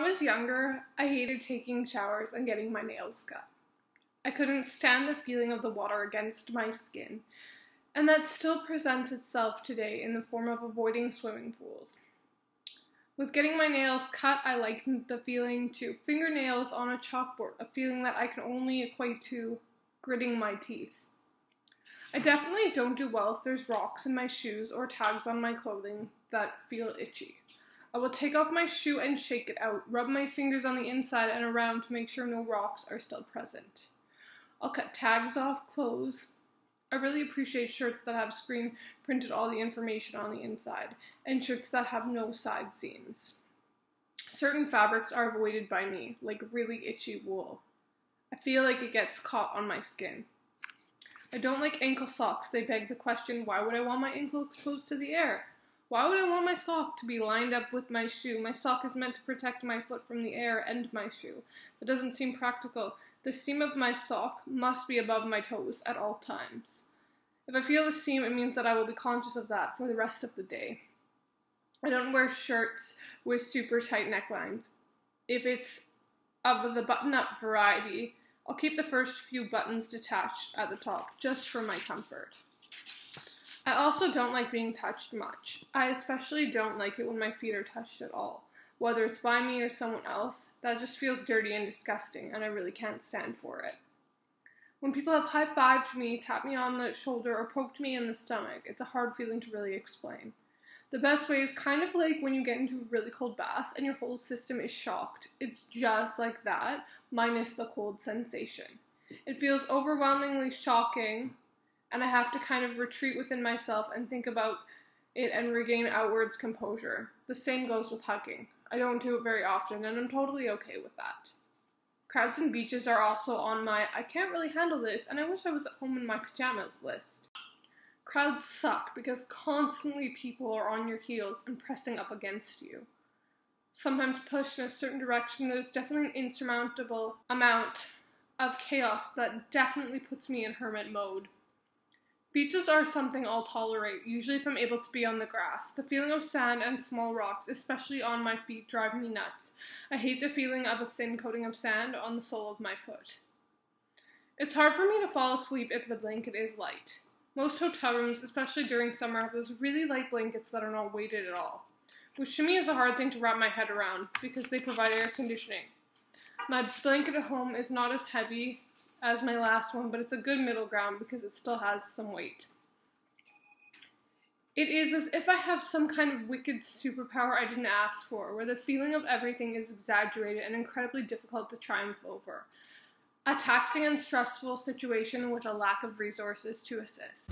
was younger, I hated taking showers and getting my nails cut. I couldn't stand the feeling of the water against my skin, and that still presents itself today in the form of avoiding swimming pools. With getting my nails cut, I like the feeling too. Fingernails on a chalkboard, a feeling that I can only equate to gritting my teeth. I definitely don't do well if there's rocks in my shoes or tags on my clothing that feel itchy. I will take off my shoe and shake it out, rub my fingers on the inside and around to make sure no rocks are still present. I'll cut tags off clothes. I really appreciate shirts that have screen printed all the information on the inside, and shirts that have no side seams. Certain fabrics are avoided by me, like really itchy wool. I feel like it gets caught on my skin. I don't like ankle socks. They beg the question, why would I want my ankle exposed to the air? Why would I want my sock to be lined up with my shoe? My sock is meant to protect my foot from the air and my shoe. That doesn't seem practical. The seam of my sock must be above my toes at all times. If I feel the seam, it means that I will be conscious of that for the rest of the day. I don't wear shirts with super tight necklines. If it's of the button-up variety, I'll keep the first few buttons detached at the top, just for my comfort. I also don't like being touched much. I especially don't like it when my feet are touched at all. Whether it's by me or someone else, that just feels dirty and disgusting, and I really can't stand for it. When people have high-fived me, tapped me on the shoulder, or poked me in the stomach, it's a hard feeling to really explain. The best way is kind of like when you get into a really cold bath and your whole system is shocked. It's just like that, minus the cold sensation. It feels overwhelmingly shocking, and I have to kind of retreat within myself and think about it and regain outwards composure. The same goes with hugging. I don't do it very often, and I'm totally okay with that. Crowds and beaches are also on my I can't really handle this, and I wish I was at home in my pajamas list. Crowds suck because constantly people are on your heels and pressing up against you. Sometimes pushed in a certain direction, there's definitely an insurmountable amount of chaos that definitely puts me in hermit mode. Beaches are something I'll tolerate, usually if I'm able to be on the grass. The feeling of sand and small rocks, especially on my feet, drive me nuts. I hate the feeling of a thin coating of sand on the sole of my foot. It's hard for me to fall asleep if the blanket is light. Most hotel rooms, especially during summer, have those really light blankets that are not weighted at all, which to me is a hard thing to wrap my head around because they provide air conditioning. My blanket at home is not as heavy as my last one, but it's a good middle ground because it still has some weight. It is as if I have some kind of wicked superpower I didn't ask for, where the feeling of everything is exaggerated and incredibly difficult to triumph over. A taxing and stressful situation with a lack of resources to assist.